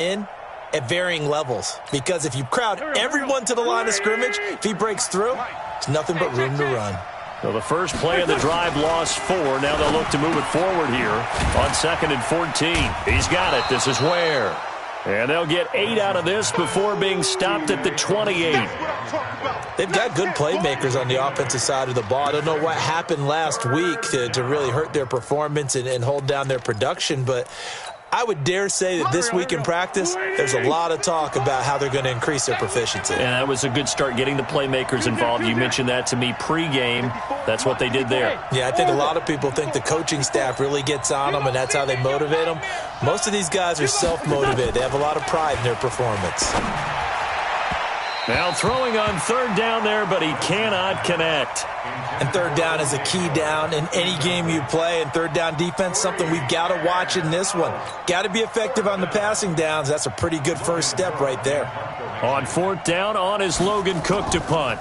in at varying levels. Because if you crowd everyone to the line of scrimmage, if he breaks through, it's nothing but room to run. So the first play of the drive lost 4. Now they'll look to move it forward here on 2nd and 14. He's got it. This is Ware. And they'll get 8 out of this before being stopped at the 28. They've got good playmakers on the offensive side of the ball. I don't know what happened last week to really hurt their performance and hold down their production, but I would dare say that this week in practice, there's a lot of talk about how they're going to increase their proficiency. And that was a good start, getting the playmakers involved. You mentioned that to me pregame. That's what they did there. Yeah, I think a lot of people think the coaching staff really gets on them, and that's how they motivate them. Most of these guys are self-motivated. They have a lot of pride in their performance. Now throwing on 3rd down there, but he cannot connect. And 3rd down is a key down in any game you play. And 3rd down defense, something we've got to watch in this one. Got to be effective on the passing downs. That's a pretty good first step right there. On 4th down, on is Logan Cook to punt.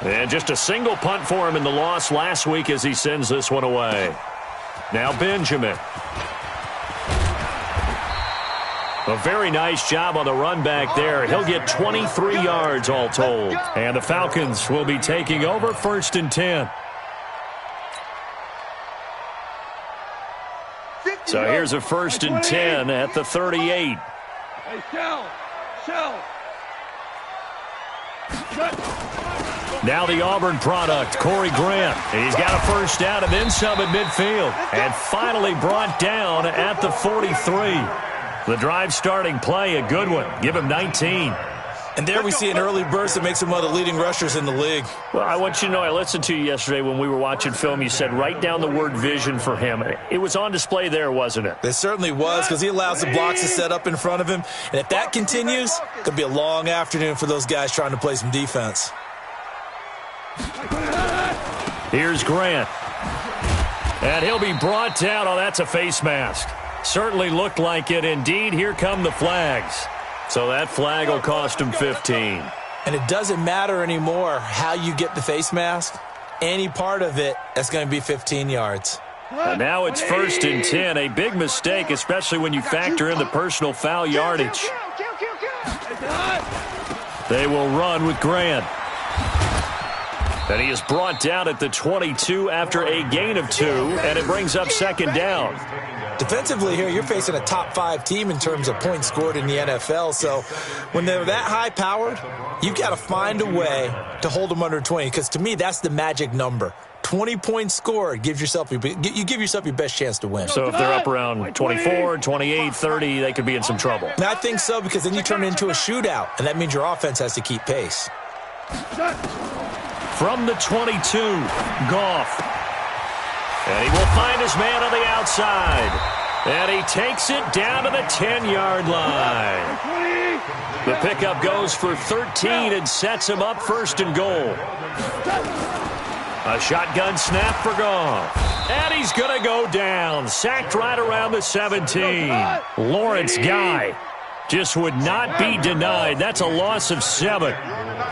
And just a single punt for him in the loss last week as he sends this one away. Now Benjamin. A very nice job on the run back there. He'll get 23 yards all told. And the Falcons will be taking over 1st and 10. So here's a 1st and 10 at the 38. Now the Auburn product, Corey Grant. He's got a first down and then some at midfield. And finally brought down at the 43. The drive starting play, a good one. Give him 19. And there we see an early burst that makes him one of the leading rushers in the league. Well, I want you to know, I listened to you yesterday when we were watching film. You said write down the word vision for him. It was on display there, wasn't it? It certainly was, because he allows the blocks to set up in front of him. And if that continues, it's going to be a long afternoon for those guys trying to play some defense. Here's Grant. And he'll be brought down. Oh, that's a face mask. Certainly looked like it. Indeed, here come the flags. So that flag will cost him 15. And it doesn't matter anymore how you get the face mask. Any part of it, that's going to be 15 yards. And now it's 1st and 10. A big mistake, especially when you factor in the personal foul yardage. They will run with Grant. And he is brought down at the 22 after a gain of 2, and it brings up 2nd down. Defensively here, you're facing a top 5 team in terms of points scored in the NFL. So when they're that high-powered, you've got to find a way to hold them under 20. Because to me, that's the magic number. 20 points scored gives yourself you give yourself your best chance to win. So if they're up around 24, 28, 30, they could be in some trouble. And I think so, because then you turn it into a shootout, and that means your offense has to keep pace. From the 22, Goff. And he will find his man on the outside. And he takes it down to the 10-yard line. The pickup goes for 13 and sets him up 1st and goal. A shotgun snap for Goff. And he's going to go down. Sacked right around the 17. Lawrence Guy just would not be denied. That's a loss of 7.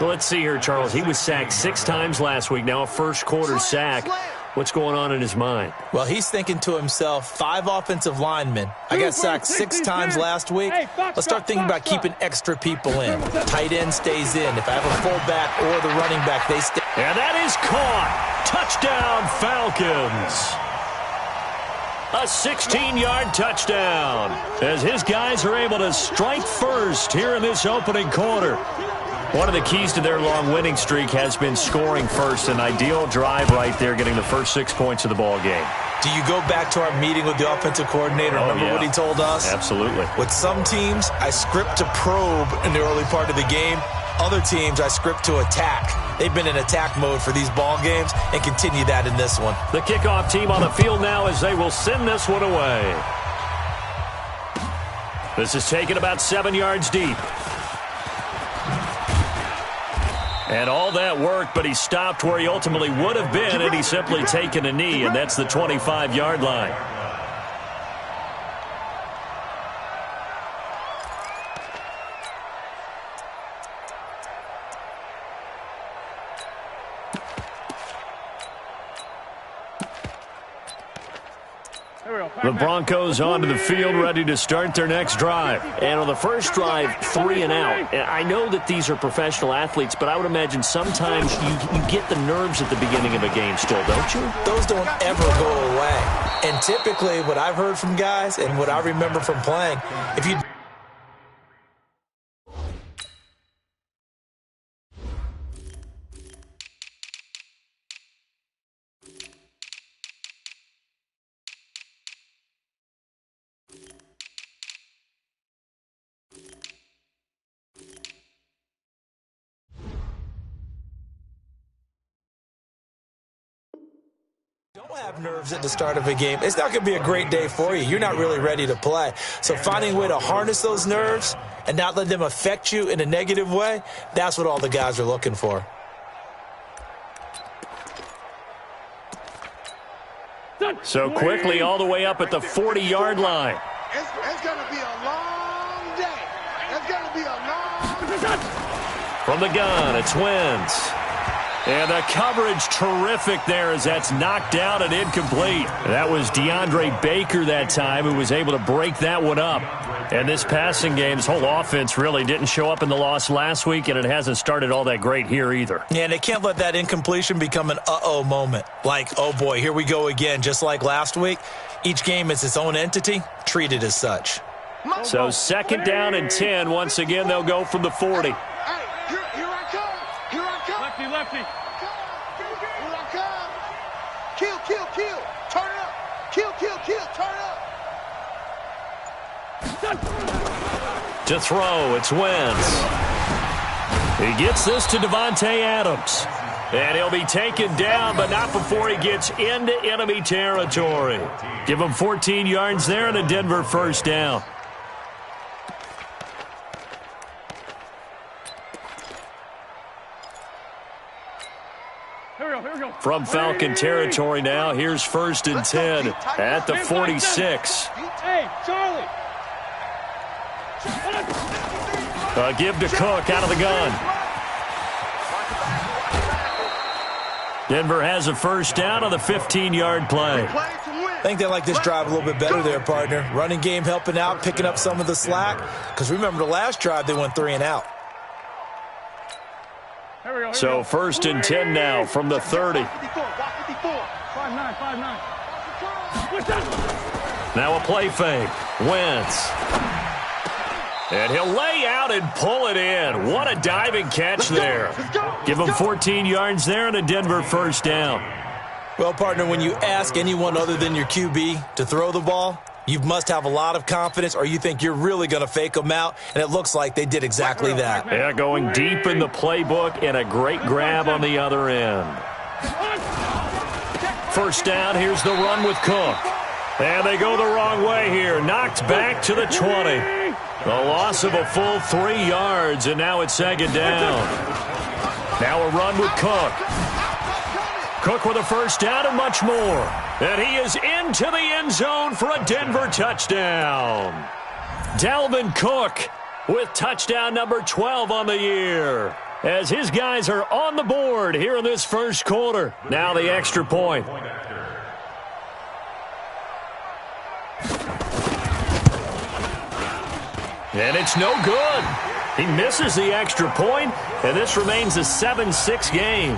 Well, let's see here, Charles. He was sacked 6 times last week. Now a first-quarter sack. What's going on in his mind? Well, he's thinking to himself, 5 offensive linemen. I got sacked 6 times last week. Let's start thinking about keeping extra people in. Tight end stays in. If I have a fullback or the running back, they stay. And that is caught. Touchdown, Falcons. A 16-yard touchdown as his guys are able to strike first here in this opening quarter. One of the keys to their long winning streak has been scoring first. An ideal drive right there, getting the first 6 points of the ball game. Do you go back to our meeting with the offensive coordinator? Remember what he told us? Absolutely. With some teams, I script to probe in the early part of the game. Other teams, I script to attack. They've been in attack mode for these ball games and continue that in this one. The kickoff team on the field now as they will send this one away. This is taken about 7 yards deep. And all that work, but he stopped where he ultimately would have been, and he's simply taken a knee, and that's the 25-yard line. There we go. The Broncos onto the field, ready to start their next drive. And on the first drive, 3 and out. I know that these are professional athletes, but I would imagine sometimes you get the nerves at the beginning of a game still, don't you? Those don't ever go away. And typically what I've heard from guys and what I remember from playing, if you don't have nerves at the start of a game, it's not going to be a great day for you. You're not really ready to play. So finding a way to harness those nerves and not let them affect you in a negative way, that's what all the guys are looking for. So quickly all the way up at the 40-yard line. It's going to be a long day. It's going to be a long... From the gun, it's Wentz. And the coverage terrific there as that's knocked out and incomplete. That was DeAndre Baker that time who was able to break that one up. And this passing game, this whole offense really didn't show up in the loss last week, and it hasn't started all that great here either. Yeah, and they can't let that incompletion become an uh-oh moment. Like, oh boy, here we go again, just like last week. Each game is its own entity, treated as such. So 2nd down and 10. Once again, they'll go from the 40. Here I come. Here I come. Lefty. Here I come. Kill. Turn it up. Kill. Turn it up. To throw, it's Wentz. He gets this to Devontae Adams. And he'll be taken down, but not before he gets into enemy territory. Give him 14 yards there and a Denver first down. Here we go. From Falcon territory now, here's 1st and 10 at the 46. Hey, Charlie. Give to Cook out of the gun. Denver has a first down on the 15-yard play. I think they like this drive a little bit better there, partner. Running game helping out, picking up some of the slack. Because remember the last drive, they went 3 and out. So 1st and 10 now from the 30. 5-9. Now a play fake. Wentz. And he'll lay out and pull it in. What a diving catch there. Give him 14 yards there and a Denver first down. Well, partner, when you ask anyone other than your QB to throw the ball, you must have a lot of confidence or you think you're really going to fake them out, and it looks like they did exactly that. Yeah, going deep in the playbook and a great grab on the other end. First down, here's the run with Cook. And they go the wrong way here. Knocked back to the 20. The loss of a full 3 yards, and now it's 2nd down. Now a run with Cook. Cook with a first down and much more. And he is into the end zone for a Denver touchdown. Dalvin Cook with touchdown number 12 on the year. As his guys are on the board here in this first quarter. Now the extra point. And it's no good. He misses the extra point, and this remains a 7-6 game.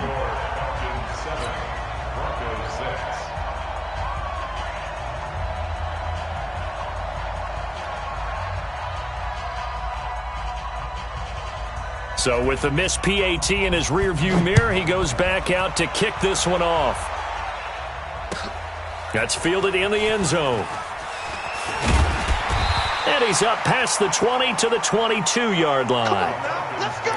So with the missed PAT in his rearview mirror, he goes back out to kick this one off. That's fielded in the end zone. And he's up past the 20 to the 22-yard line. Let's go.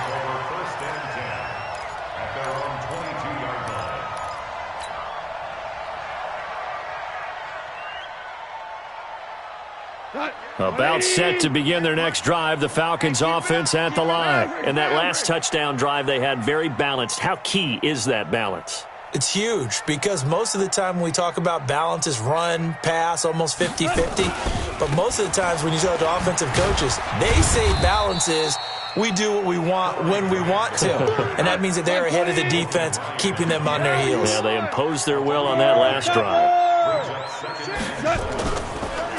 About set to begin their next drive, the Falcons offense at the line. And that last touchdown drive they had very balanced. How key is that balance? It's huge because most of the time when we talk about balance is run, pass, almost 50-50. But most of the times when you talk to offensive coaches, they say balance is we do what we want when we want to. And that means that they're ahead of the defense, keeping them on their heels. Yeah, they imposed their will on that last drive.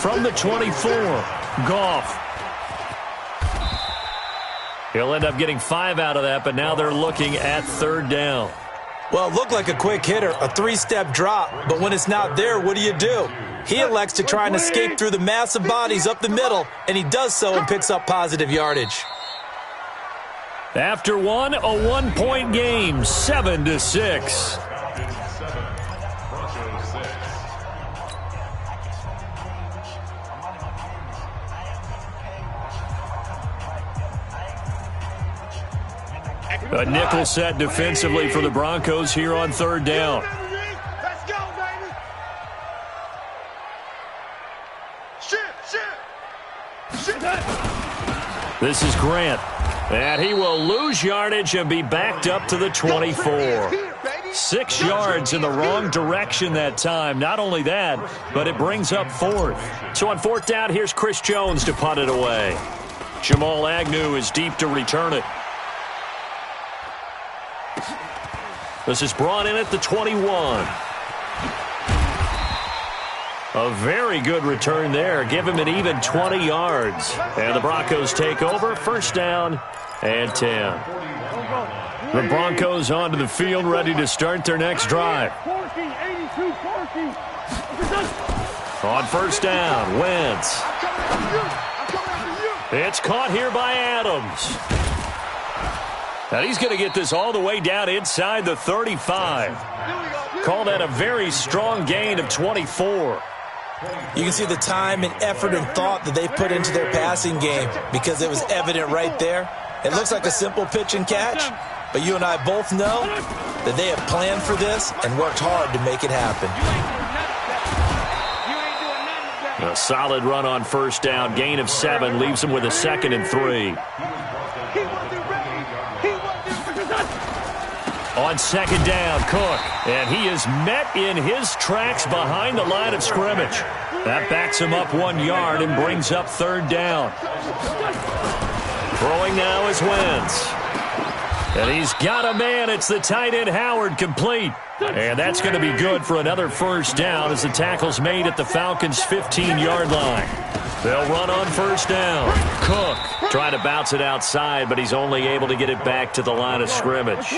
from the 24. Goff. He'll end up getting 5 out of that, but now they're looking at 3rd down. Well, it looked like a quick hitter, a 3-step drop, but when it's not there, what do? He elects to try and escape through the massive bodies up the middle, and he does so and picks up positive yardage. After one, a 1-point game, 7-6. A nickel set defensively for the Broncos here on 3rd down. Let's go, baby. Shit. This is Grant. And he will lose yardage and be backed up to the 24. 6 yards in the wrong direction that time. Not only that, but it brings up 4th. So on 4th down, here's Chris Jones to punt it away. Jamal Agnew is deep to return it. This is brought in at the 21. A very good return there. Give him an even 20 yards. And the Broncos take over. 1st down and 10. The Broncos onto the field, ready to start their next drive. On 1st down, Wentz. It's caught here by Adams. And he's going to get this all the way down inside the 35. Call that a very strong gain of 24. You can see the time and effort and thought that they put into their passing game because it was evident right there. It looks like a simple pitch and catch, but you and I both know that they have planned for this and worked hard to make it happen. A solid run on 1st down, gain of 7, leaves them with a 2nd and 3. On 2nd down, Cook, and he is met in his tracks behind the line of scrimmage. That backs him up 1 yard and brings up 3rd down. Throwing now is Wentz. And he's got a man. It's the tight end Howard, complete. And that's going to be good for another 1st down as the tackle's made at the Falcons' 15-yard line. They'll run on 1st down. Cook trying to bounce it outside, but he's only able to get it back to the line of scrimmage.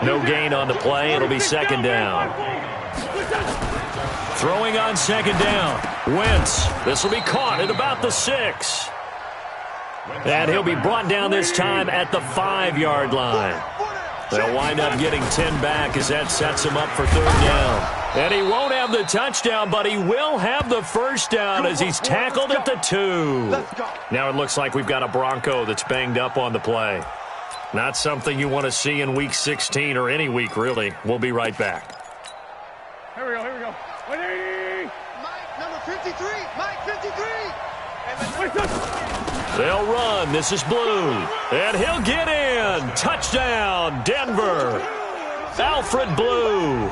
No gain on the play. It'll be 2nd down. Throwing on 2nd down. Wentz. This will be caught at about the 6. And he'll be brought down this time at the 5-yard line. They'll wind up getting 10 back as that sets him up for 3rd down. And he won't have the touchdown, but he will have the 1st down as he's tackled at the 2. Now it looks like we've got a Bronco that's banged up on the play. Not something you want to see in Week 16 or any week, really. We'll be right back. Here we go. Mike, number 53. Mike, 53. They'll run. This is Blue. And he'll get in. Touchdown, Denver. Alfred Blue.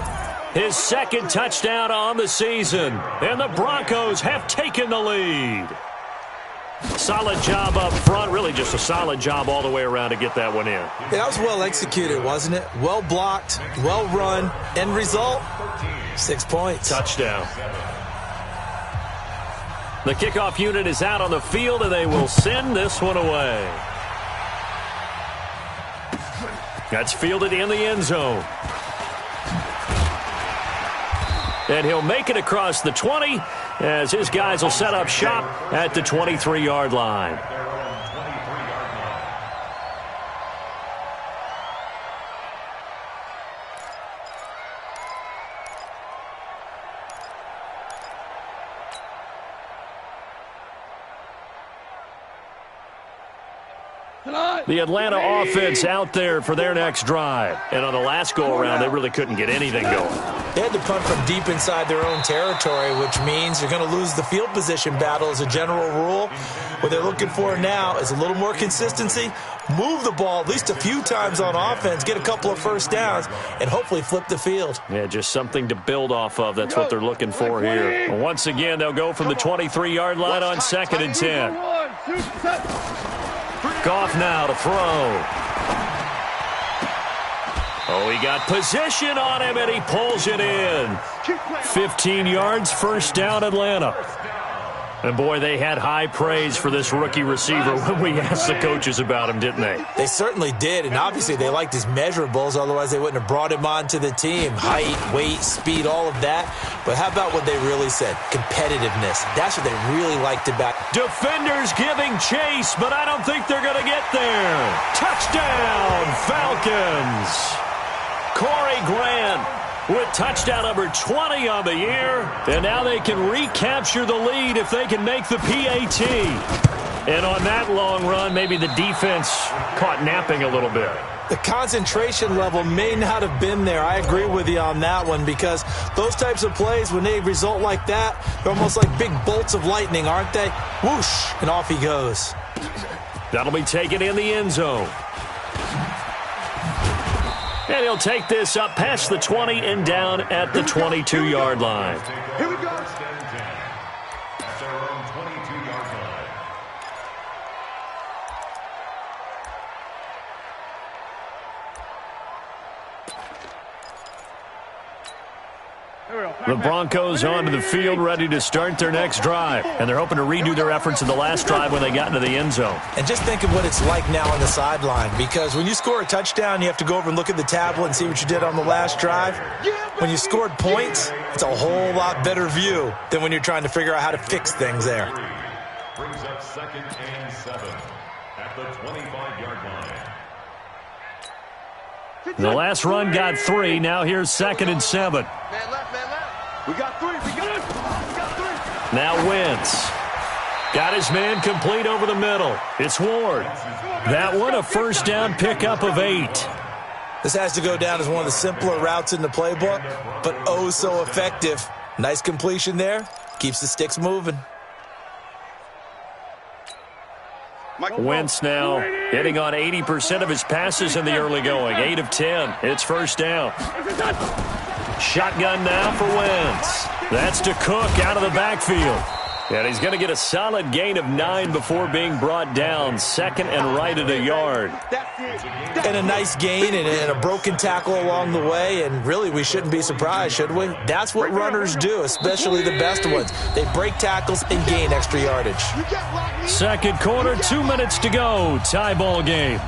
His 2nd touchdown on the season. And the Broncos have taken the lead. Solid job up front. Really just a solid job all the way around to get that one in. Yeah, that was well executed, wasn't it? Well blocked, well run. End result, 6 points. Touchdown. The kickoff unit is out on the field, and they will send this one away. That's fielded in the end zone. And he'll make it across the 20 as his guys will set up shop at the 23-yard line. The Atlanta offense out there for their next drive. And on the last go-around, they really couldn't get anything going. They had to punt from deep inside their own territory, which means you're going to lose the field position battle as a general rule. What they're looking for now is a little more consistency, move the ball at least a few times on offense, get a couple of 1st downs, and hopefully flip the field. Yeah, just something to build off of. That's what they're looking for here. Once again, they'll go from the 23-yard line on 2nd and 10. Goff now to throw. Oh, he got position on him, and he pulls it in. 15 yards, first down, Atlanta. And, boy, they had high praise for this rookie receiver when we asked the coaches about him, didn't they? They certainly did, and obviously they liked his measurables. Otherwise, they wouldn't have brought him onto the team. Height, weight, speed, all of that. But how about what they really said? Competitiveness. That's what they really liked about it. Defenders giving chase, but I don't think they're going to get there. Touchdown, Falcons. Corey Grant with touchdown number 20 on the year. And now they can recapture the lead if they can make the PAT. And on that long run, maybe the defense caught napping a little bit. The concentration level may not have been there. I agree with you on that one, because those types of plays, when they result like that, they're almost like big bolts of lightning, aren't they? Whoosh, and off he goes. That'll be taken in the end zone. And he'll take this up past the 20 and down at the 22-yard line. Here we go. The Broncos onto the field, ready to start their next drive. And they're hoping to redo their efforts in the last drive when they got into the end zone. And just think of what it's like now on the sideline, because when you score a touchdown, you have to go over and look at the tablet and see what you did on the last drive. When you scored points, it's a whole lot better view than when you're trying to figure out how to fix things there. Brings up 2nd and 7 at the 25-yard line. The last run got 3. Now here's 2nd and 7. Man left, man left. We got 3. We got 3. Now Wentz. Got his man complete over the middle. It's Ward. That one a first down pickup of 8. This has to go down as one of the simpler routes in the playbook, but oh so effective. Nice completion there. Keeps the sticks moving. Wentz now hitting on 80% of his passes in the early going. 8 of 10. It's first down. Shotgun now for Wentz. That's to Cook out of the backfield. And he's going to get a solid gain of 9 before being brought down. 2nd and right at a yard. And a nice gain and a broken tackle along the way. And really, we shouldn't be surprised, should we? That's what runners do, especially the best ones. They break tackles and gain extra yardage. Second quarter, 2 minutes to go. Tie ball game.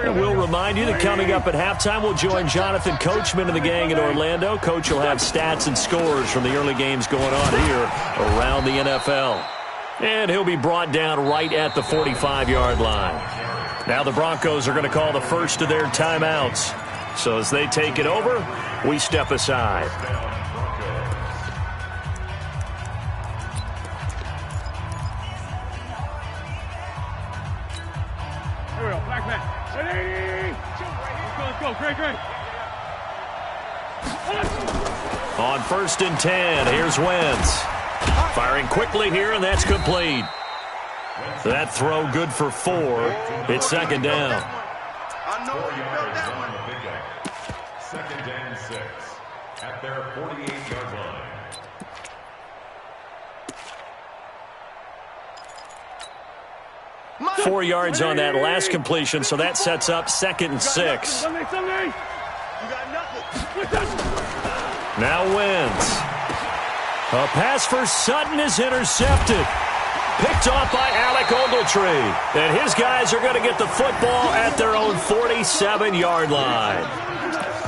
And we'll remind you that coming up at halftime, we'll join Jonathan Coachman and the gang in Orlando. Coach will have stats and scores from the early games going on here around the NFL. And he'll be brought down right at the 45-yard line. Now the Broncos are going to call the first of their timeouts. So as they take it over, we step aside. Here we go. Back, back. Let's go. Great. On 1st and 10, here's Wentz. Firing quickly here, and that's complete. That throw good for 4. It's 2nd down. I know you felt that one. 2nd and 6 at their 48-yard line. 4 yards on that last completion, so that sets up 2nd and 6. Sunday. You got nothing. Now Wentz. A pass for Sutton is intercepted. Picked off by Alec Ogletree. And his guys are going to get the football at their own 47-yard line.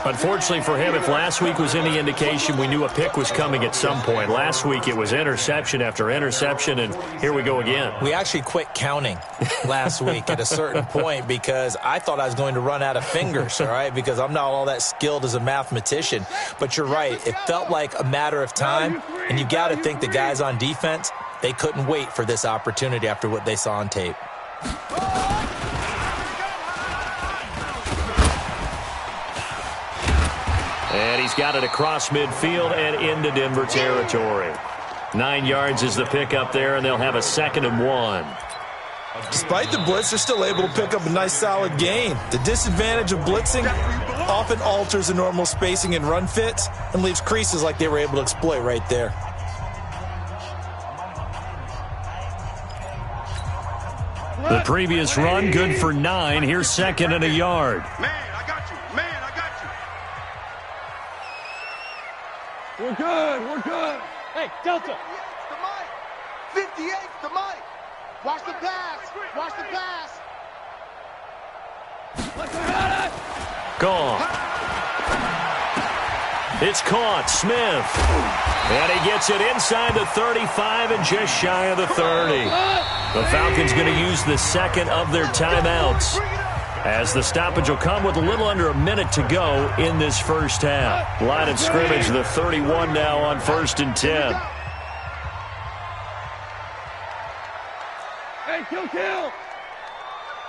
Unfortunately for him, if last week was any indication, we knew a pick was coming at some point. Last week it was interception after interception, and here we go again. We actually quit counting last week at a certain point because I thought I was going to run out of fingers, all right, because I'm not all that skilled as a mathematician. But you're right. It felt like a matter of time, and you got to think the guys on defense, they couldn't wait for this opportunity after what they saw on tape. And he's got it across midfield and into Denver territory. 9 yards is the pickup there, and they'll have a 2nd and 1. Despite the blitz, they're still able to pick up a nice solid gain. The disadvantage of blitzing often alters the normal spacing and run fits and leaves creases like they were able to exploit right there. The previous run, good for 9. Here's second and a yard. Man, I got you. Man, I got you. We're good. We're good. Hey, Delta. 58's the mic. Watch the pass. Watch the pass. Gone. It's caught. Smith. And he gets it inside the 35 and just shy of the 30. The Falcons going to use the second of their timeouts, as the stoppage will come with a little under a minute to go in this first half. Line of scrimmage, the 31 now on 1st and 10. Hey, kill.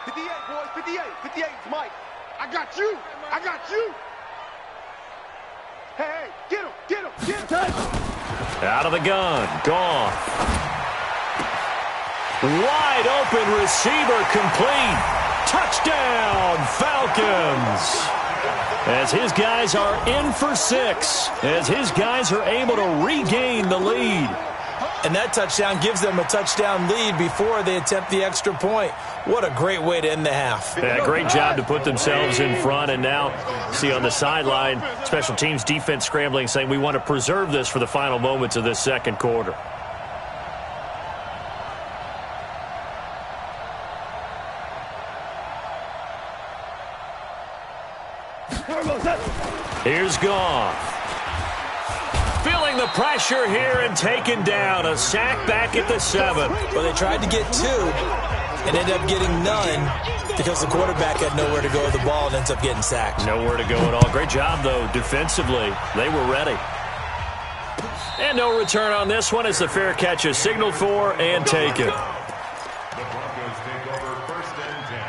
58, boys. 58. 58's Mike. I got you. I got you. Hey, get him. Get him. Get him. Out of the gun. Gone. Wide open receiver, complete. Touchdown, Falcons. As his guys are in for 6. As his guys are able to regain the lead. And that touchdown gives them a touchdown lead before they attempt the extra point. What a great way to end the half. Yeah, great job to put themselves in front. And now, see on the sideline, special teams defense scrambling, saying we want to preserve this for the final moments of this second quarter. Here's Goff. Feeling the pressure here and taken down. A sack back at the 7. Well, they tried to get 2 and ended up getting none because the quarterback had nowhere to go with the ball and ends up getting sacked. Nowhere to go at all. Great job, though, defensively. They were ready. And no return on this one as the fair catch is signaled for and taken. The Broncos take over 1st and 10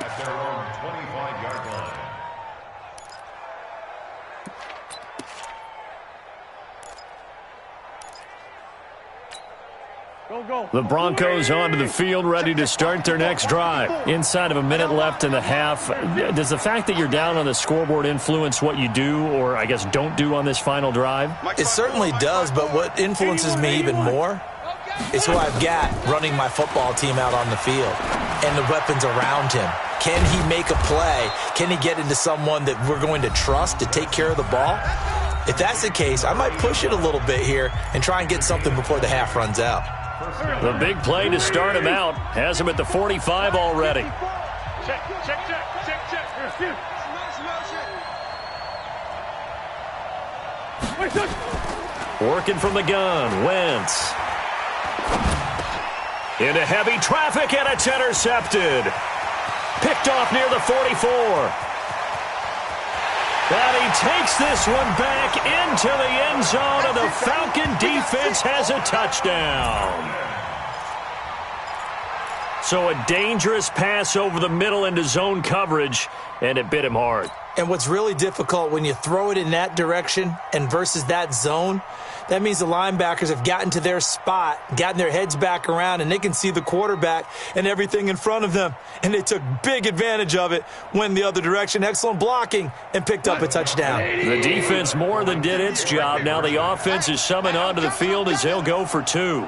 at their own 25-yard line. Go. The Broncos onto the field, ready to start their next drive. Inside of a minute left in the half. Does the fact that you're down on the scoreboard influence what you do, or I guess don't do on this final drive? It certainly does, but what influences me even more is who I've got running my football team out on the field and the weapons around him. Can he make a play? Can he get into someone that we're going to trust to take care of the ball? If that's the case, I might push it a little bit here and try and get something before the half runs out. The big play to start him out has him at the 45 already. Check. Working from the gun, Wentz. Into heavy traffic, and it's intercepted. Picked off near the 44. And he takes this one back into the end zone, and the Falcon defense has a touchdown. So a dangerous pass over the middle into zone coverage, and it bit him hard. And what's really difficult when you throw it in that direction and versus that zone, that means the linebackers have gotten to their spot, gotten their heads back around, and they can see the quarterback and everything in front of them. And they took big advantage of it, went the other direction. Excellent blocking, and picked up a touchdown. The defense more than did its job. Now the offense is summoned onto the field as they'll go for 2.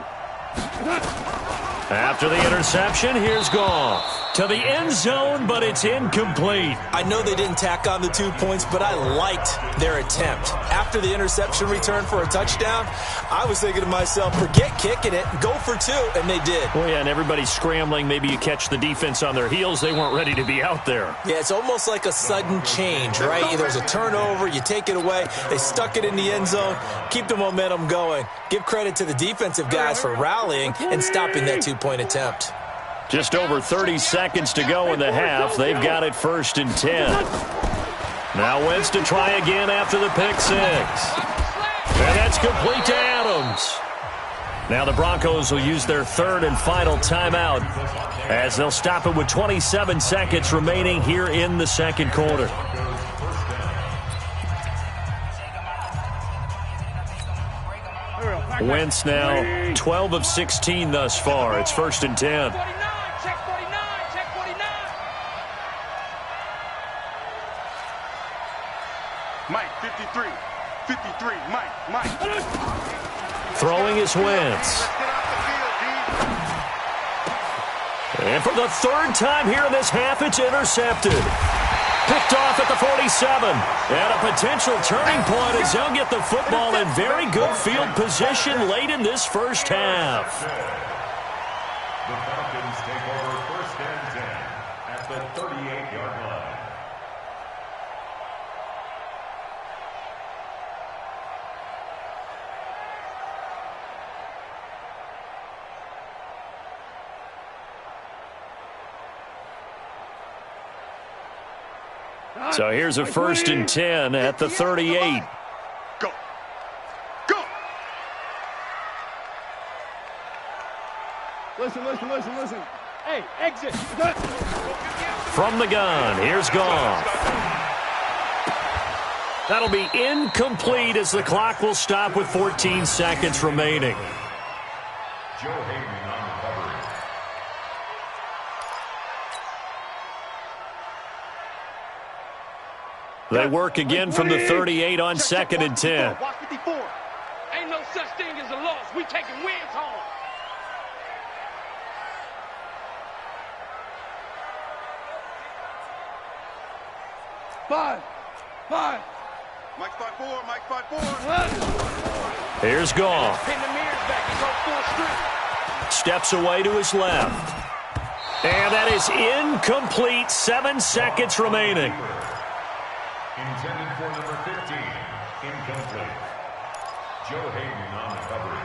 After the interception, here's Goff. To the end zone, but it's incomplete. I know they didn't tack on the 2 points, but I liked their attempt. After the interception return for a touchdown, I was thinking to myself, forget kicking it, go for 2, and they did. Well, yeah, and everybody's scrambling. Maybe you catch the defense on their heels. They weren't ready to be out there. Yeah, it's almost like a sudden change, right? There's a turnover, you take it away, they stuck it in the end zone, keep the momentum going. Give credit to the defensive guys for rallying and stopping that 2-point attempt. Just over 30 seconds to go in the half. They've got it 1st and 10. Now Wentz to try again after the pick 6. And that's complete to Adams. Now the Broncos will use their 3rd and final timeout as they'll stop it with 27 seconds remaining here in the second quarter. Wentz now 12 of 16 thus far. It's 1st and 10. Mike, 53, Mike. Throwing is Wentz. And for the third time here in this half, it's intercepted. Picked off at the 47. And a potential turning point as they'll get the football in very good field position late in this first half. The Falcons take over first and 10 at the 38-yard line. So here's a first and 10 at the 38. Go. Go. Listen. Hey, exit. From the gun, here's Goff. That'll be incomplete as the clock will stop with 14 seconds remaining. Joe Hayden on recovery. They work again from the 38 on second and 10. Watch 54. Ain't no such thing as a loss. We taking wins home. Five. Mike 5-4. Mike 5-4. Here's Goff. Pin the mirrors back and go full strip. Steps away to his left. And that is incomplete. 7 seconds remaining. Intended for number 15. Incomplete. Joe Hayden on recovery.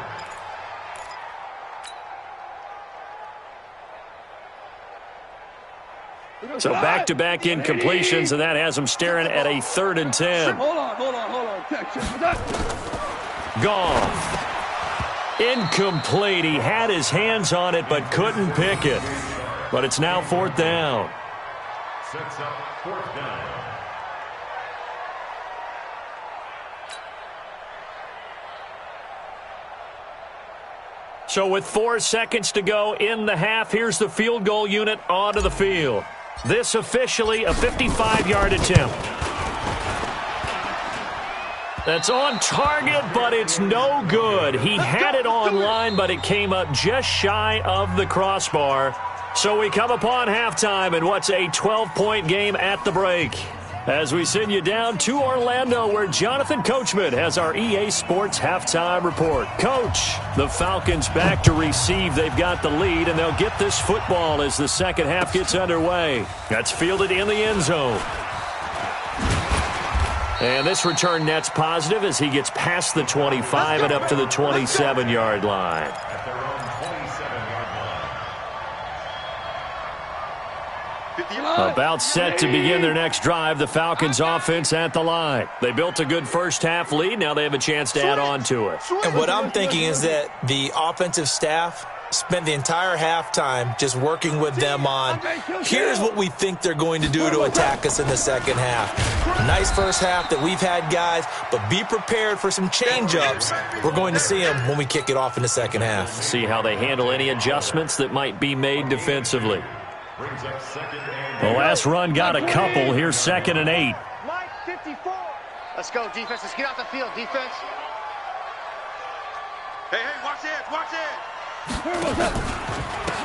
So back-to-back incompletions, and that has him staring at a third and 10. Hold on. Goff. Incomplete. He had his hands on it but couldn't pick it. But it's now fourth down. Sets up fourth down. So with 4 seconds to go in the half, here's the field goal unit onto the field. This officially a 55-yard attempt. That's on target, but it's no good. He had it on line, but it came up just shy of the crossbar. So we come upon halftime in what's a 12-point game at the break. As we send you down to Orlando, where Jonathan Coachman has our EA Sports halftime report. Coach, the Falcons back to receive. They've got the lead, and they'll get this football as the second half gets underway. That's fielded in the end zone. And this return net's positive as he gets past the 25 and up to the 27-yard line. At their own 27-yard line. About set to begin their next drive, the Falcons offense at the line. They built a good first half lead. Now they have a chance to add on to it. And what I'm thinking is that the offensive staff spent the entire halftime just working with them on, here's what we think they're going to do to attack us in the second half. Nice first half that we've had, guys, but be prepared for some change-ups. We're going to see them when we kick it off in the second half. See how they handle any adjustments that might be made defensively. Brings up second and The last run got a couple. Here's second and 8. Mike 54. Let's go, defense. Let's get out the field, defense. Hey, watch it, watch it.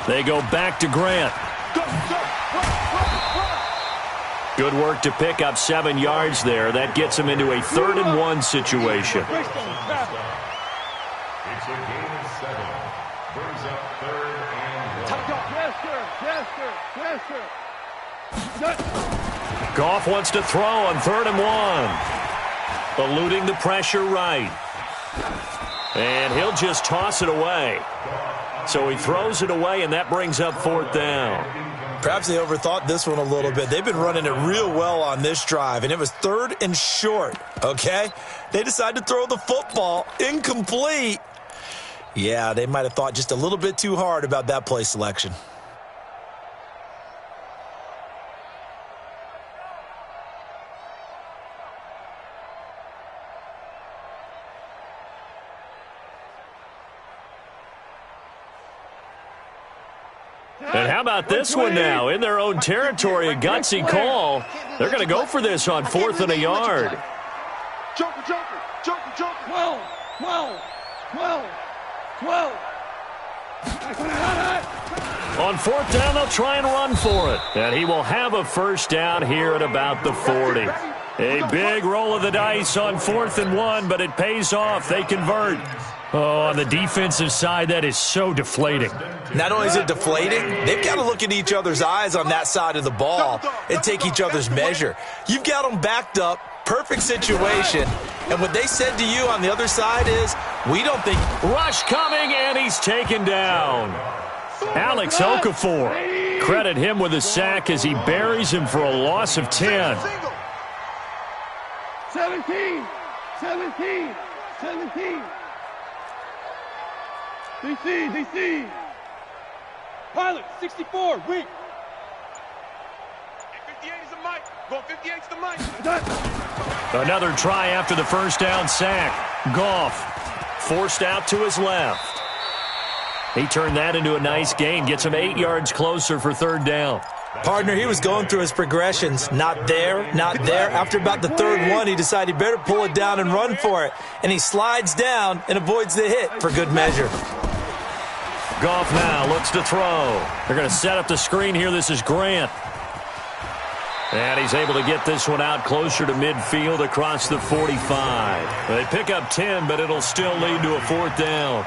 They go back to Grant. Good work to pick up 7 yards there. That gets him into a 3rd and 1 situation. it's a gain of 7. Brings up 3rd and 1. Goff wants to throw on 3rd and 1. Eluding the pressure right. And he'll just toss it away. So he throws it away, and that brings up 4th down. Perhaps they overthought this one a little bit. They've been running it real well on this drive, and it was 3rd and short, okay? They decided to throw the football incomplete. Yeah, they might have thought just a little bit too hard about that play selection. And how about this one now? In their own territory, a gutsy call. They're going to go for this on 4th and a yard. Joker. 12. On fourth down, they'll try and run for it. And he will have a first down here at about the 40. A big roll of the dice on 4th and 1, but it pays off. They convert. Oh, on the defensive side, that is so deflating. Not only is it deflating, they've got to look in each other's eyes on that side of the ball and take each other's measure. You've got them backed up, perfect situation, and what they said to you on the other side is, we don't think... Rush coming, and he's taken down. Alex Okafor. Credit him with a sack as he buries him for a loss of 10. 17. DC. Pilot, 64, weak. 58 is the mic. Going 58 is the mic. Another try after the first down sack. Goff forced out to his left. He turned that into a nice gain. Gets him 8 yards closer for 3rd down. Partner, he was going through his progressions. Not there, not there. After about the 3rd one, he decided he better pull it down and run for it. And he slides down and avoids the hit for good measure. Goff now looks to throw. They're going to set up the screen here. This is Grant. And he's able to get this one out closer to midfield across the 45. They pick up 10, but it'll still lead to a 4th down.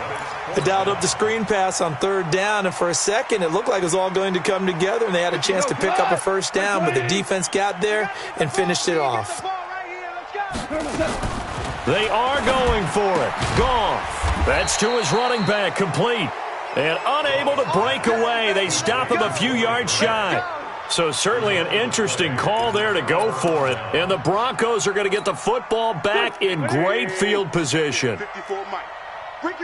They dialed up the screen pass on 3rd down, and for a second, it looked like it was all going to come together, and they had a chance to pick up a first down, but the defense got there and finished it off. They are going for it. Goff. That's to his running back, complete. And unable to break away. They stop him a few yards shy. So certainly an interesting call there to go for it. And the Broncos are going to get the football back in great field position. 54 Mike. Ricky.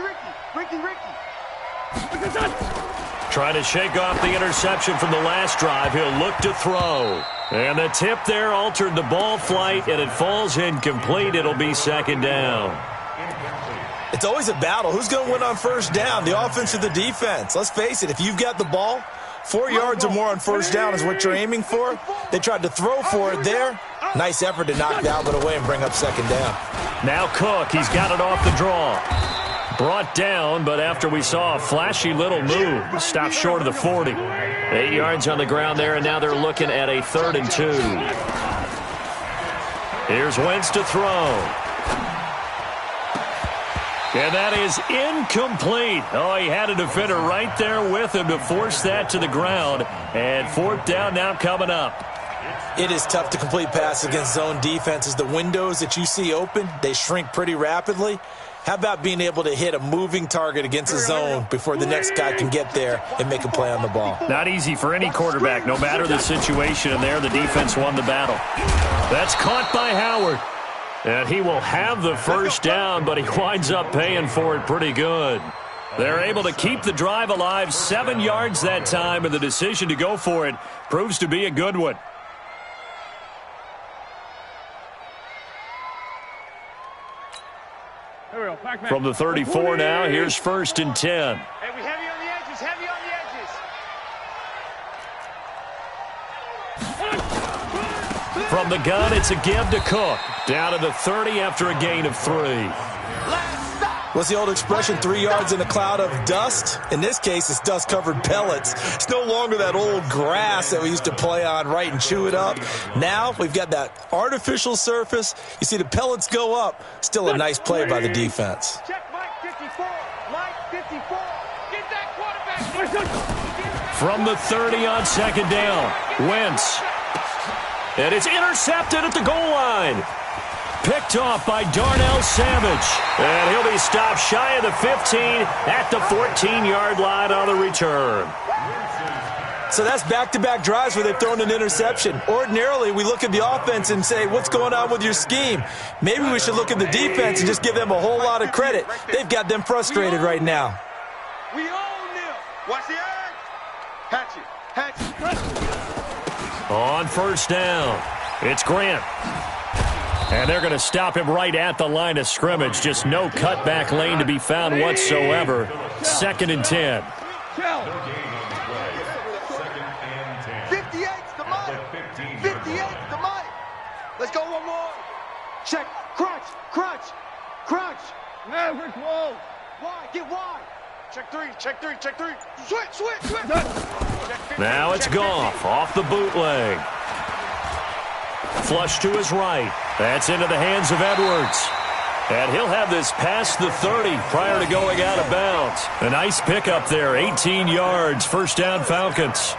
Trying to shake off the interception from the last drive. He'll look to throw. And the tip there altered the ball flight, and it falls incomplete. It'll be 2nd down. It's always a battle. Who's going to win on first down, the offense or the defense? Let's face it, if you've got the ball, 4 yards or more on first down is what you're aiming for. They tried to throw for it there. Nice effort to knock Dalvin away and bring up 2nd down. Now Cook, he's got it off the draw. Brought down, but after we saw a flashy little move, stopped short of the 40. 8 yards on the ground there, and now they're looking at a 3rd and 2. Here's Wentz to throw. And that is incomplete. Oh, he had a defender right there with him to force that to the ground. And 4th down now coming up. It is tough to complete passes against zone defenses. The windows that you see open, they shrink pretty rapidly. How about being able to hit a moving target against a zone before the next guy can get there and make a play on the ball? Not easy for any quarterback, no matter the situation. And there, the defense won the battle. That's caught by Howard. And he will have the first down, but he winds up paying for it pretty good. They're able to keep the drive alive, 7 yards that time, and the decision to go for it proves to be a good one. From the 34 now, here's 1st and 10. Hey, we heavy on the edges, heavy on the edges. From the gun, it's a give to Cook. Down to the 30 after a gain of 3. What's the old expression, 3 yards in a cloud of dust? In this case, it's dust-covered pellets. It's no longer that old grass that we used to play on, right, and chew it up. Now we've got that artificial surface. You see the pellets go up. Still a nice play by the defense. Check Mike 54. Mike 54. Get that quarterback. From the 30 on 2nd down, Wentz. And it's intercepted at the goal line. Picked off by Darnell Savage. And he'll be stopped shy of the 15 at the 14-yard line on the return. So that's back-to-back drives where they've thrown an interception. Ordinarily, we look at the offense and say, what's going on with your scheme? Maybe we should look at the defense and just give them a whole lot of credit. They've got them frustrated right now. We own them. Watch the edge. Hatchet. On first down, it's Grant. And they're going to stop him right at the line of scrimmage. Just no cutback lane to be found whatsoever. 2nd and 10. 58's the mic. 58's the mic. Let's go one more. Check. Crunch. Maverick wall. Wide. Get wide. Check three, check three, check three. Switch. Now it's Goff off the bootleg. Flush to his right. That's into the hands of Edwards. And he'll have this past the 30 prior to going out of bounds. A nice pickup there, 18 yards, first down Falcons.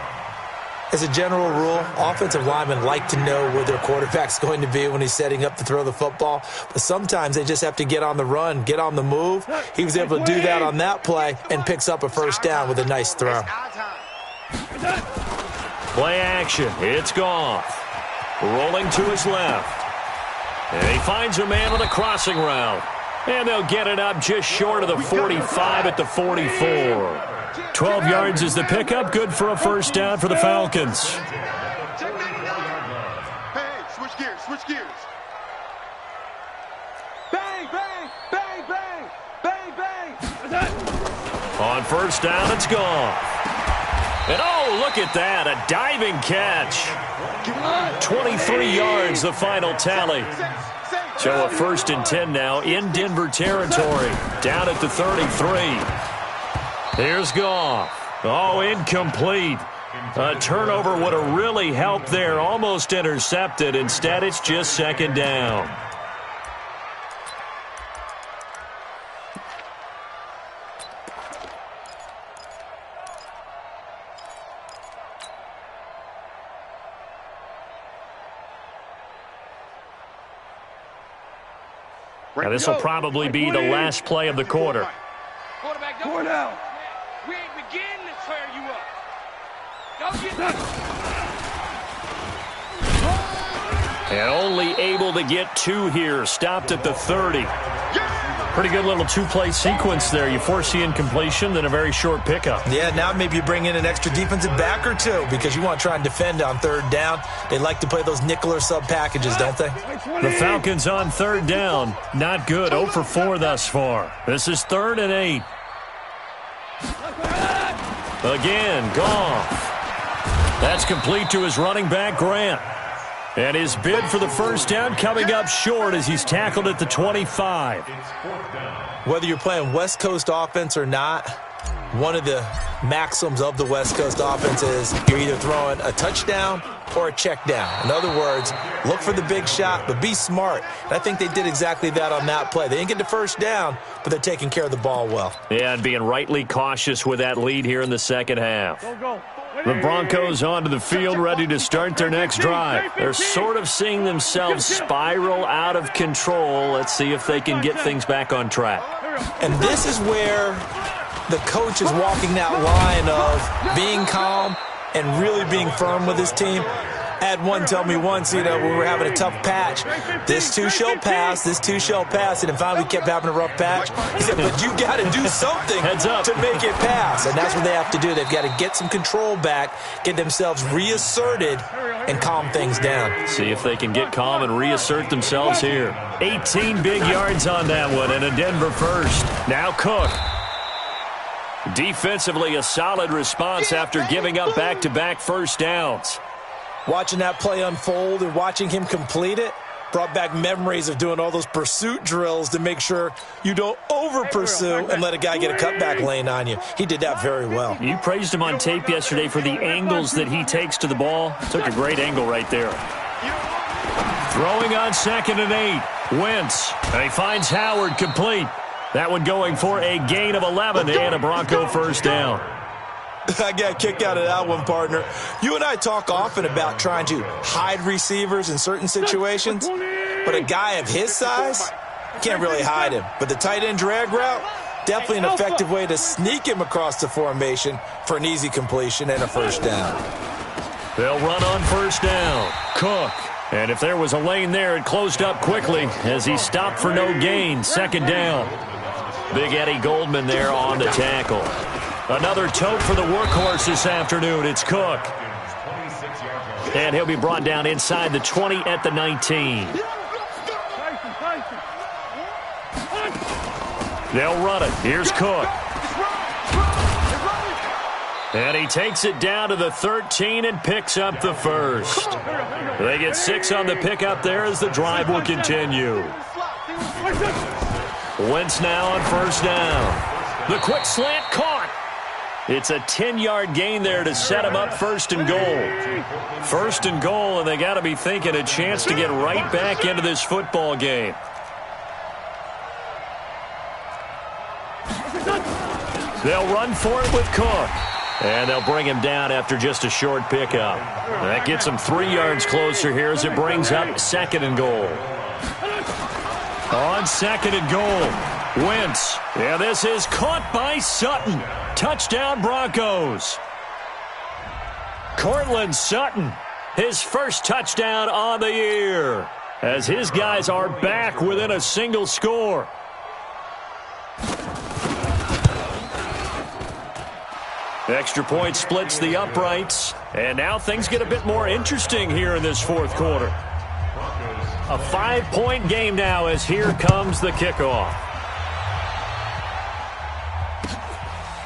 As a general rule, offensive linemen like to know where their quarterback's going to be when he's setting up to throw the football. But sometimes they just have to get on the run, get on the move. He was able to do that on that play and picks up a first down with a nice throw. Play action. It's Goff. Rolling to his left. And he finds a man on a crossing route. And they'll get it up just short of the 45 at the 44. 12 yards is the pickup. Good for a first down for the Falcons. Hey, switch gears. Bang, bang, bang, bang, bang, bang. On first down, it's Goff. And oh, look at that, a diving catch. 23 yards, the final tally. So a 1st and 10 now in Denver territory. Down at the 33. Here's Goff. Oh, incomplete. A turnover would have really helped there. Almost intercepted. Instead, it's just 2nd down. Now, this will probably be the last play of the quarter. Quarterback, don't down. We ain't beginning to tear you up. Go get that. And only able to get 2 here. Stopped at the 30. Pretty good little 2-play sequence there. You force the incompletion, then a very short pickup. Yeah, now maybe you bring in an extra defensive back or two because you want to try and defend on 3rd down. They like to play those nickel or sub packages, don't they? The Falcons on 3rd down. Not good. 0 for 4 thus far. This is 3rd and 8. Again, Goff. That's complete to his running back, Grant. And his bid for the first down coming up short as he's tackled at the 25. Whether you're playing West Coast offense or not, one of the maxims of the West Coast offense is you're either throwing a touchdown or a check down. In other words, look for the big shot, but be smart. And I think they did exactly that on that play. They didn't get the first down, but they're taking care of the ball well. Yeah, and being rightly cautious with that lead here in the second half. The Broncos onto the field, ready to start their next drive. They're sort of seeing themselves spiral out of control. Let's see if they can get things back on track. And this is where the coach is walking that line of being calm and really being firm with his team. I had one tell me once, when we were having a tough patch, this too shall pass, this too shall pass, and then finally we kept having a rough patch. He said, but you got to do something to make it pass, and that's what they have to do. They've got to get some control back, get themselves reasserted, and calm things down. See if they can get calm and reassert themselves here. 18 big yards on that one, and a Denver first. Now Cook. Defensively, a solid response after giving up back-to-back first downs. Watching that play unfold and watching him complete it brought back memories of doing all those pursuit drills to make sure you don't over-pursue and let a guy get a cutback lane on you. He did that very well. You praised him on tape yesterday for the angles that he takes to the ball. Took a great angle right there. Throwing on 2nd and 8. Wentz. And he finds Howard complete. That one going for a gain of 11 and a Bronco first down. I got a kick out of that one, partner. You and I talk often about trying to hide receivers in certain situations, but a guy of his size, can't really hide him. But the tight end drag route, definitely an effective way to sneak him across the formation for an easy completion and a first down. They'll run on first down. Cook. And if there was a lane there, it closed up quickly as he stopped for no gain. 2nd down. Big Eddie Goldman there on the tackle. Another tote for the workhorse this afternoon. It's Cook. And he'll be brought down inside the 20 at the 19. They'll run it. Here's Cook. And he takes it down to the 13 and picks up the first. They get 6 on the pickup there as the drive will continue. Wentz now on first down. The quick slant caught. It's a 10-yard gain there to set him up 1st and goal. 1st and goal, and they got to be thinking a chance to get right back into this football game. They'll run for it with Cook. And they'll bring him down after just a short pickup. That gets him 3 yards closer here as it brings up 2nd and goal. On 2nd and goal, Wentz. Yeah, this is caught by Sutton. Touchdown Broncos. Cortland Sutton, his first touchdown on the year, as his guys are back within a single score. Extra point splits the uprights, and now things get a bit more interesting here in this 4th quarter. A 5-point game now as here comes the kickoff.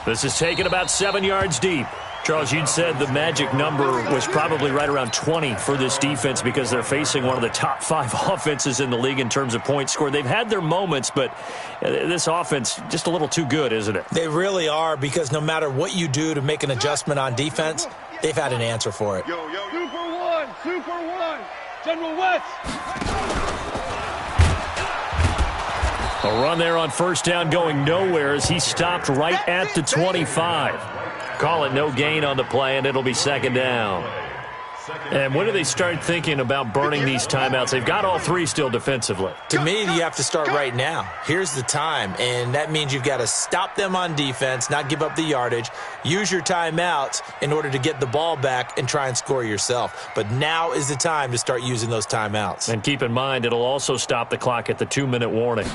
This is taken about 7 yards deep. Charles, you'd said the magic number was probably right around 20 for this defense because they're facing one of the top 5 offenses in the league in terms of points scored. They've had their moments, but this offense just a little too good, isn't it? They really are, because no matter what you do to make an adjustment on defense, they've had an answer for it. Super one, General West. A run there on 1st down going nowhere as he stopped right at the 25. Call it no gain on the play, and it'll be 2nd down. And when do they start thinking about burning these timeouts? They've got all 3 still defensively. To me, you have to start right now. Here's the time, and that means you've got to stop them on defense, not give up the yardage, use your timeouts in order to get the ball back and try and score yourself. But now is the time to start using those timeouts. And keep in mind, it'll also stop the clock at the 2-minute warning.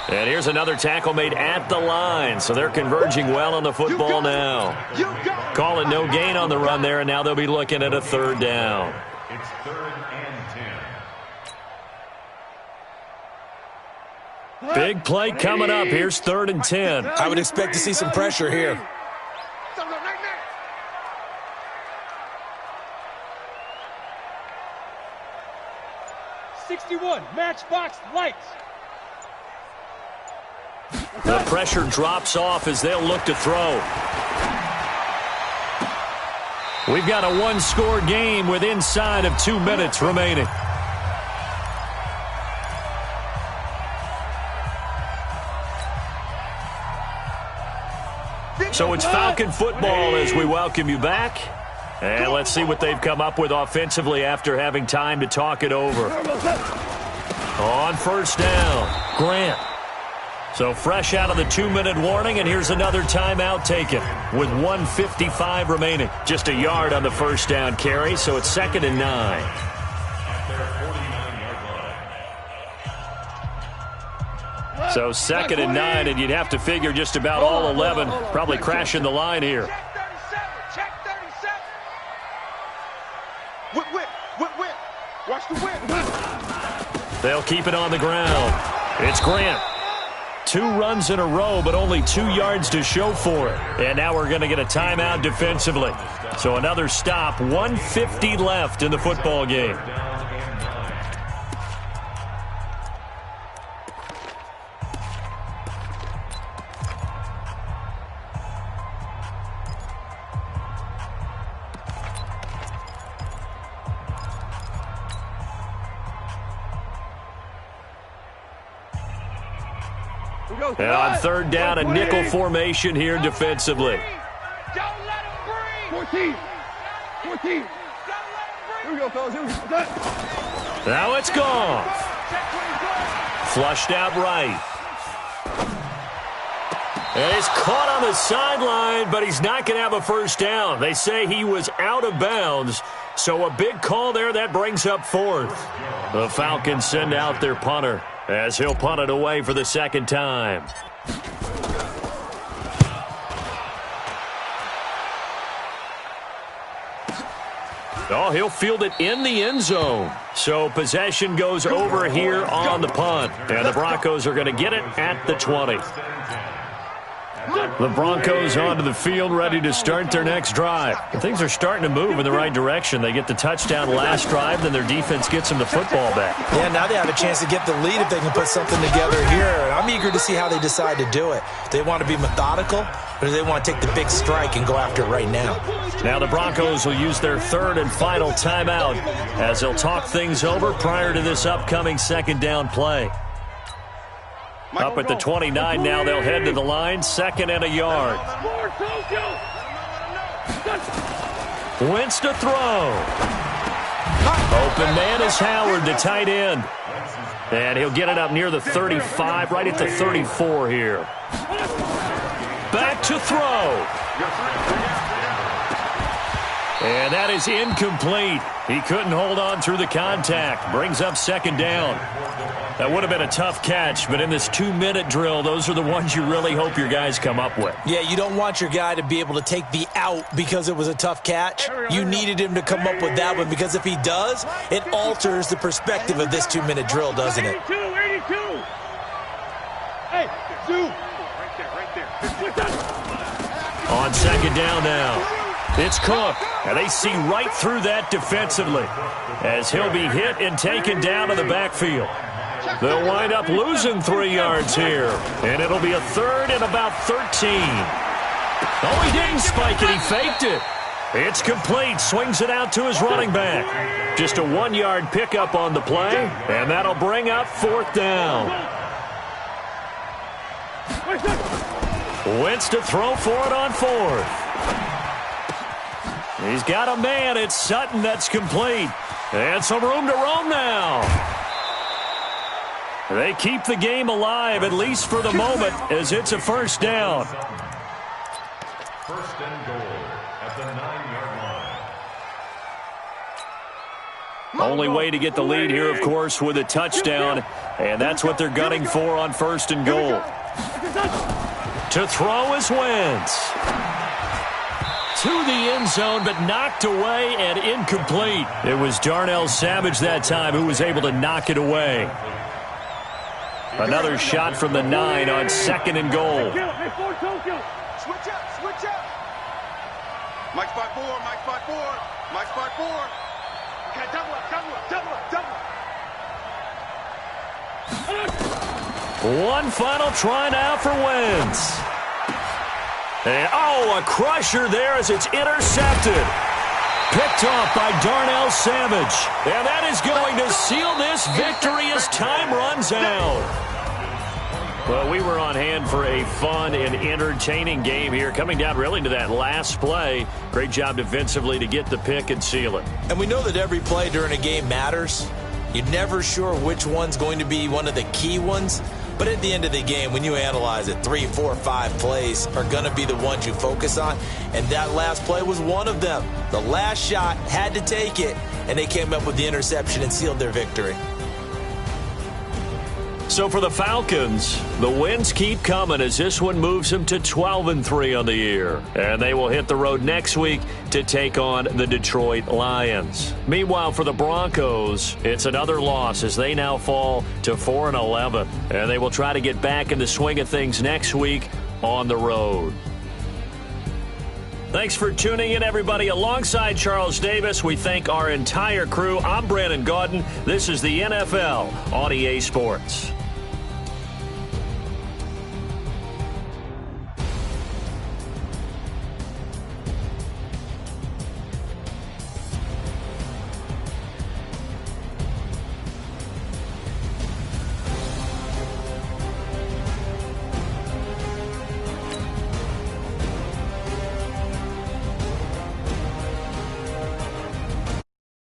And here's another tackle made at the line, so they're converging well on the football now. Call it no gain on the run there, and now they'll be looking at a 3rd down. It's 3rd and 10. Big play coming up. Here's 3rd and 10. I would expect to see some pressure here. 61, matchbox lights. The pressure drops off as they'll look to throw. We've got a 1-score game with inside of 2 minutes remaining. So it's Falcon football as we welcome you back. And let's see what they've come up with offensively after having time to talk it over. On 1st down, Grant. So fresh out of the 2-minute warning, and here's another timeout taken with 1:55 remaining. Just a yard on the 1st down carry, so it's 2nd and 9. So 2nd and 9, and you'd have to figure just about all 11 probably crashing the line here. Check 37. Whip. Watch the whip. They'll keep it on the ground. It's Grant. 2 runs in a row, but only 2 yards to show for it. And now we're going to get a timeout defensively. So another stop, 1:50 left in the football game. And on 3rd down, a nickel formation here defensively. Don't let him breathe. 14. Here we go, fellas. Now it's gone. Flushed out right. And he's caught on the sideline, but he's not going to have a 1st down. They say he was out of bounds, so a big call there that brings up 4th. The Falcons send out their punter as he'll punt it away for the 2nd time. Oh, he'll field it in the end zone. So possession goes over here on the punt. And the Broncos are going to get it at the 20. The Broncos onto the field, ready to start their next drive. And things are starting to move in the right direction. They get the touchdown last drive, then their defense gets them the football back. Yeah, now they have a chance to get the lead if they can put something together here. And I'm eager to see how they decide to do it. Do they want to be methodical, or do they want to take the big strike and go after it right now? Now the Broncos will use their third and final timeout as they'll talk things over prior to this upcoming second down play. Up at the 29 now, they'll head to the line, 2nd and a yard. Wentz to throw. Open man is Howard, the tight end. And he'll get it up near the 35, right at the 34 here. Back to throw. And that is incomplete. He couldn't hold on through the contact. Brings up 2nd down. That would have been a tough catch, but in this 2-minute drill, those are the ones you really hope your guys come up with. Yeah, you don't want your guy to be able to take the out because it was a tough catch. You needed him to come up with that one, because if he does, it alters the perspective of this 2-minute drill, doesn't it? 82. Hey, Zoo. Right there. On 2nd down now. It's Cook, and they see right through that defensively as he'll be hit and taken down to the backfield. They'll wind up losing 3 yards here, and it'll be a 3rd and about 13. Oh, he didn't spike it. He faked it. It's complete. Swings it out to his running back. Just a 1-yard pickup on the play, and that'll bring up 4th down. Wentz to throw for it on 4th. He's got a man. It's Sutton. That's complete. And some room to roam now. They keep the game alive, at least for the moment, as it's a 1st down. 1st and goal at the 9-yard line. Only way to get the lead here, of course, with a touchdown. And that's what they're gunning for on 1st and goal. To throw is Wentz. To the end zone, but knocked away and incomplete. It was Darnell Savage that time who was able to knock it away. Another shot from the 9 on 2nd and goal. Switch up. Mike spot 4. Mike spot 4. Okay, double up. One final try now for Wentz. And, a crusher there as it's intercepted. Picked off by Darnell Savage. And that is going to seal this victory as time runs out. Well, we were on hand for a fun and entertaining game here, coming down really to that last play. Great job defensively to get the pick and seal it. And we know that every play during a game matters. You're never sure which one's going to be one of the key ones. But at the end of the game, when you analyze it, 3, 4, 5 plays are going to be the ones you focus on. And that last play was one of them. The last shot had to take it, and they came up with the interception and sealed their victory. So for the Falcons, the wins keep coming as this one moves them to 12-3 on the year. And they will hit the road next week to take on the Detroit Lions. Meanwhile, for the Broncos, it's another loss as they now fall to 4-11. And they will try to get back in the swing of things next week on the road. Thanks for tuning in, everybody. Alongside Charles Davis, we thank our entire crew. I'm Brandon Gaudin. This is the NFL on EA Sports.